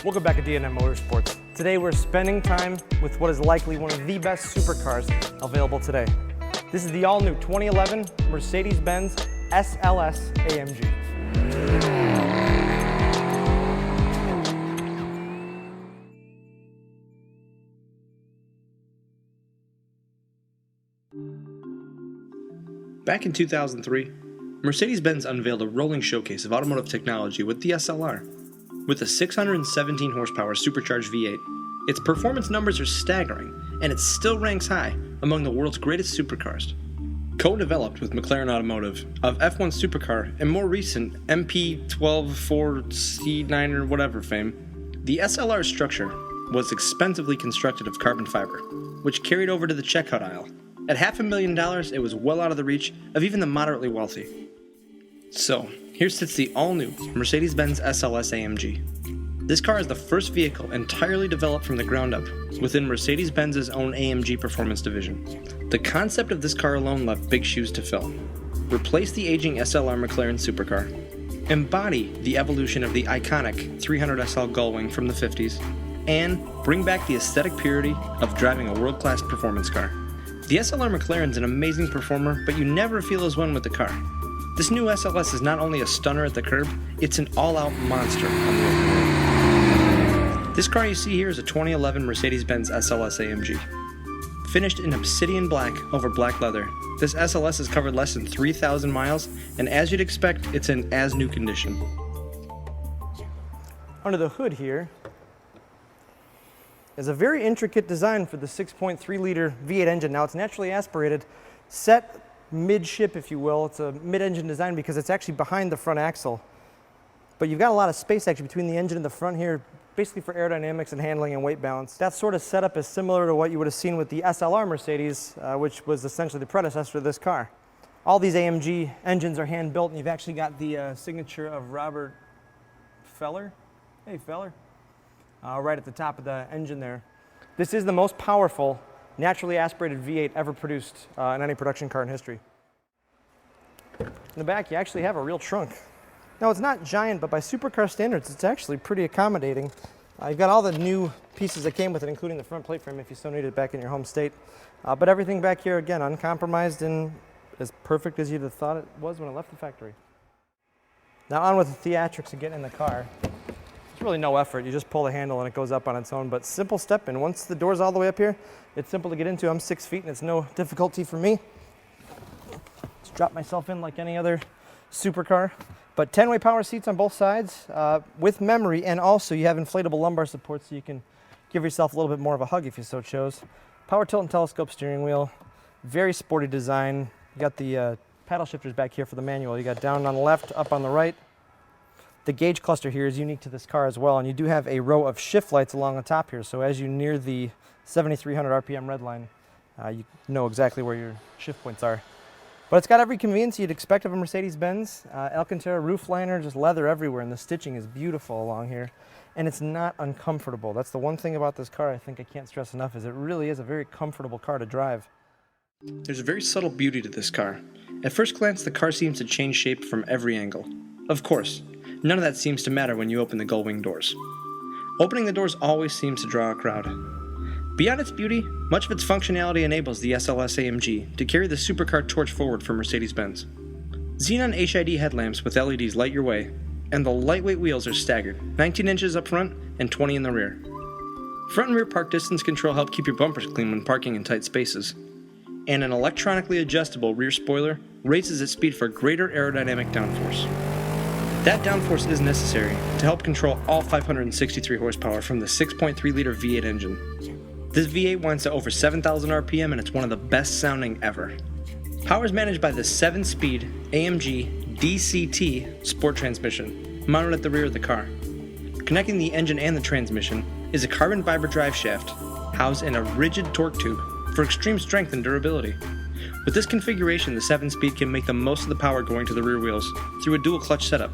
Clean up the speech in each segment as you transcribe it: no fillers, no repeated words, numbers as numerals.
Welcome back to D&M Motorsports. Today we're spending time with what is likely one of the best supercars available today. This is the all-new 2011 Mercedes-Benz SLS AMG. Back in 2003, Mercedes-Benz unveiled a rolling showcase of automotive technology with the SLR. With a 617 horsepower supercharged V8, its performance numbers are staggering, and it still ranks high among the world's greatest supercars. Co-developed with McLaren Automotive of F1 supercar and more recent MP124C9 or whatever fame, the SLR structure was expensively constructed of carbon fiber, which carried over to the checkout aisle. At $500,000, it was well out of the reach of even the moderately wealthy. So, here sits the all-new Mercedes-Benz SLS AMG. This car is the first vehicle entirely developed from the ground up within Mercedes-Benz's own AMG performance division. The concept of this car alone left big shoes to fill. Replace the aging SLR McLaren supercar, embody the evolution of the iconic 300SL gullwing from the 50s, and bring back the aesthetic purity of driving a world-class performance car. The SLR McLaren's an amazing performer, but you never feel as one with the car. This new SLS is not only a stunner at the curb, it's an all-out monster on the open road. This car you see here is a 2011 Mercedes-Benz SLS AMG. Finished in obsidian black over black leather, this SLS has covered less than 3,000 miles, and as you'd expect, it's in as-new condition. Under the hood here is a very intricate design for the 6.3-liter V8 engine. Now it's naturally aspirated, set mid-ship, if you will. It's a mid-engine design because it's actually behind the front axle. But you've got a lot of space actually between the engine and the front here, basically for aerodynamics and handling and weight balance. That sort of setup is similar to what you would have seen with the SLR Mercedes, which was essentially the predecessor to this car. All these AMG engines are hand-built, and you've actually got the signature of Robert Feller. Hey, Feller. Right at the top of the engine there. This is the most powerful naturally aspirated V8 ever produced in any production car in history. In the back, you actually have a real trunk. Now, it's not giant, but by supercar standards, it's actually pretty accommodating. You've got all the new pieces that came with it, including the front plate frame if you still need it back in your home state. But everything back here, again, uncompromised and as perfect as you'd have thought it was when it left the factory. Now, on with the theatrics of getting in the car. It's really no effort. You just pull the handle and it goes up on its own, but simple step in. Once the door's all the way up here, it's simple to get into. I'm 6 feet and it's no difficulty for me. Just drop myself in like any other supercar. But 10-way power seats on both sides with memory, and also you have inflatable lumbar support so you can give yourself a little bit more of a hug if you so chose. Power tilt and telescope steering wheel. Very sporty design. You got the paddle shifters back here for the manual. You got down on the left, up on the right. The gauge cluster here is unique to this car as well, and you do have a row of shift lights along the top here, so as you near the 7,300 RPM red line, you know exactly where your shift points are. But it's got every convenience you'd expect of a Mercedes-Benz. Alcantara roof liner, just leather everywhere, and the stitching is beautiful along here, and it's not uncomfortable. That's the one thing about this car I think I can't stress enough, is it really is a very comfortable car to drive. There's a very subtle beauty to this car. At first glance, the car seems to change shape from every angle. Of course, none of that seems to matter when you open the gullwing doors. Opening the doors always seems to draw a crowd. Beyond its beauty, much of its functionality enables the SLS AMG to carry the supercar torch forward for Mercedes-Benz. Xenon HID headlamps with LEDs light your way, and the lightweight wheels are staggered, 19 inches up front and 20 in the rear. Front and rear park distance control help keep your bumpers clean when parking in tight spaces. And an electronically adjustable rear spoiler raises its speed for greater aerodynamic downforce. That downforce is necessary to help control all 563 horsepower from the 6.3-liter V8 engine. This V8 winds to over 7,000 RPM and it's one of the best sounding ever. Power is managed by the 7-speed AMG DCT sport transmission mounted at the rear of the car. Connecting the engine and the transmission is a carbon fiber drive shaft housed in a rigid torque tube for extreme strength and durability. With this configuration, the 7-speed can make the most of the power going to the rear wheels through a dual clutch setup.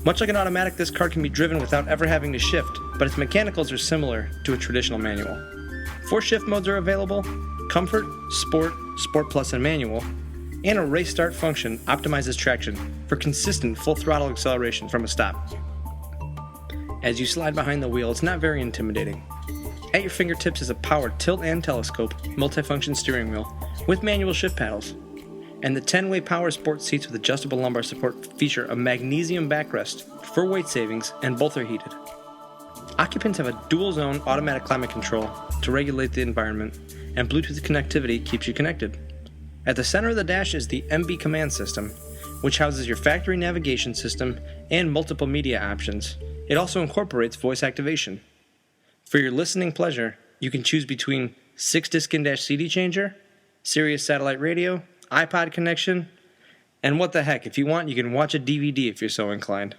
Much like an automatic, this car can be driven without ever having to shift, but its mechanicals are similar to a traditional manual. 4 shift modes are available: Comfort, Sport, Sport Plus, and Manual, and a race start function optimizes traction for consistent full throttle acceleration from a stop. As you slide behind the wheel, it's not very intimidating. At your fingertips is a power tilt and telescope multifunction steering wheel with manual shift paddles. And the 10-way power sport seats with adjustable lumbar support feature a magnesium backrest for weight savings, and both are heated. Occupants have a dual-zone automatic climate control to regulate the environment, and Bluetooth connectivity keeps you connected. At the center of the dash is the MB command system, which houses your factory navigation system and multiple media options. It also incorporates voice activation. For your listening pleasure, you can choose between 6-disc in-dash CD changer, Sirius satellite radio, iPod connection, and what the heck, if you want, you can watch a DVD if you're so inclined.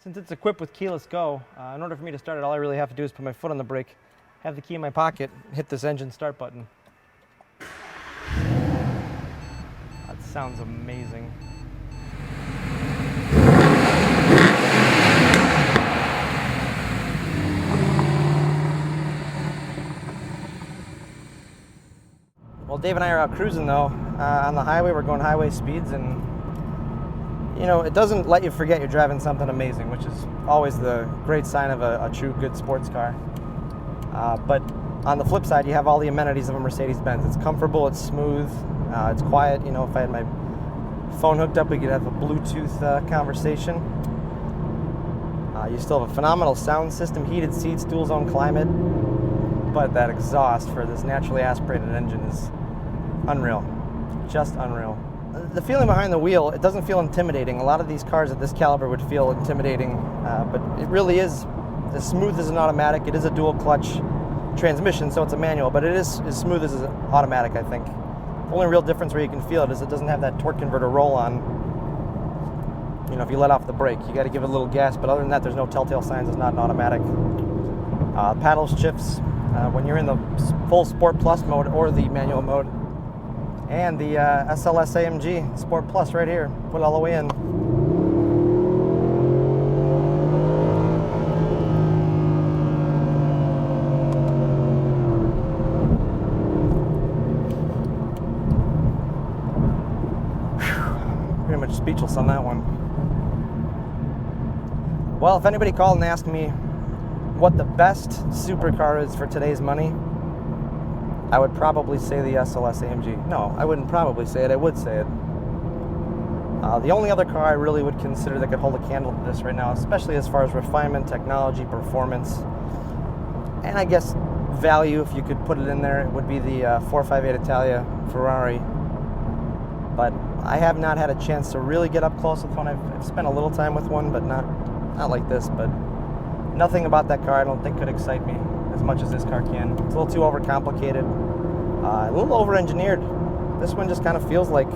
Since it's equipped with keyless go, in order for me to start it, all I really have to do is put my foot on the brake, have the key in my pocket, hit this engine start button. That sounds amazing. Well, Dave and I are out cruising though, on the highway. We're going highway speeds, and you know, it doesn't let you forget you're driving something amazing, which is always the great sign of a true good sports car. But on the flip side, you have all the amenities of a Mercedes-Benz. It's comfortable, it's smooth, it's quiet. You know, if I had my phone hooked up, we could have a Bluetooth conversation. You still have a phenomenal sound system, heated seats, dual zone climate, but that exhaust for this naturally aspirated engine is unreal, just unreal. The feeling behind the wheel, it doesn't feel intimidating. A lot of these cars at this caliber would feel intimidating, but it really is as smooth as an automatic. It is a dual clutch transmission, so it's a manual, but it is as smooth as an automatic, I think. The only real difference where you can feel it is it doesn't have that torque converter roll on. You know, if you let off the brake, you got to give it a little gas, but other than that, there's no telltale signs it's not an automatic. Paddle shifts when you're in the full Sport Plus mode or the manual mode. And the SLS AMG Sport Plus right here, put it all the way in. Whew. Pretty much speechless on that one. Well, if anybody called and asked me what the best supercar is for today's money, I would probably say the SLS AMG. No, I wouldn't probably say it, I would say it. The only other car I really would consider that could hold a candle to this right now, especially as far as refinement, technology, performance, and I guess value, if you could put it in there, it would be the 458 Italia Ferrari. But I have not had a chance to really get up close with one. I've spent a little time with one, but not like this. But nothing about that car I don't think could excite me as much as this car can. It's a little too overcomplicated, a little over-engineered. This one just kind of feels like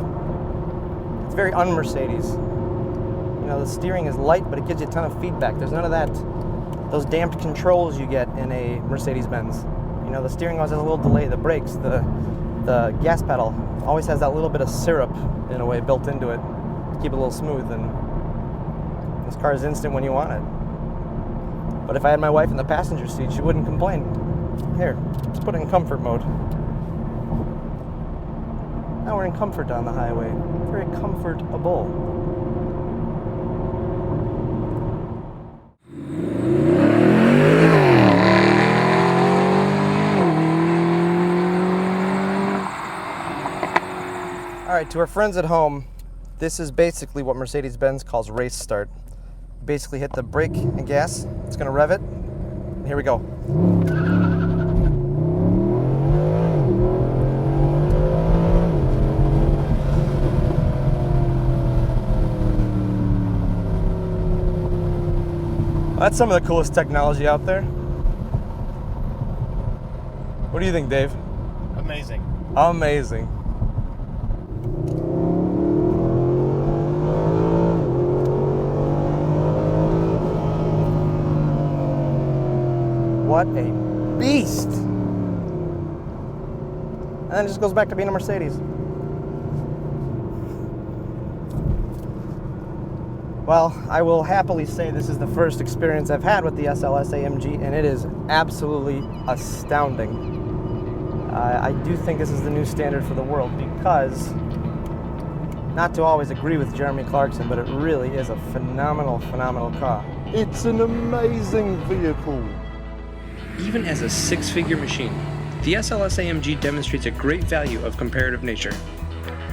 it's very un-Mercedes. You know, the steering is light, but it gives you a ton of feedback. There's none of that, those damped controls you get in a Mercedes-Benz. You know, the steering always has a little delay. The brakes, the gas pedal always has that little bit of syrup, in a way, built into it to keep it a little smooth. And this car is instant when you want it. But if I had my wife in the passenger seat, she wouldn't complain. Here, let's put it in comfort mode. Now we're in comfort on the highway. Very comfortable. All right, to our friends at home, this is basically what Mercedes-Benz calls race start. Basically hit the brake and gas. It's going to rev it. Here we go. That's some of the coolest technology out there. What do you think, Dave? Amazing. Amazing. What a beast! And then it just goes back to being a Mercedes. Well, I will happily say this is the first experience I've had with the SLS AMG, and it is absolutely astounding. I do think this is the new standard for the world because not to always agree with Jeremy Clarkson, but it really is a phenomenal, phenomenal car. It's an amazing vehicle. Even as a six-figure machine, the SLS AMG demonstrates a great value of comparative nature.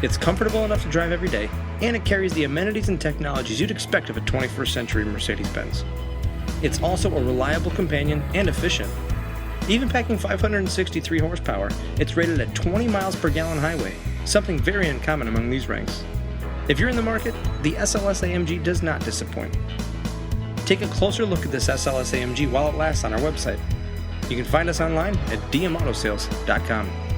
It's comfortable enough to drive every day, and it carries the amenities and technologies you'd expect of a 21st century Mercedes-Benz. It's also a reliable companion and efficient. Even packing 563 horsepower, it's rated at 20 miles per gallon highway, something very uncommon among these ranks. If you're in the market, the SLS AMG does not disappoint. Take a closer look at this SLS AMG while it lasts on our website. You can find us online at dmautosales.com.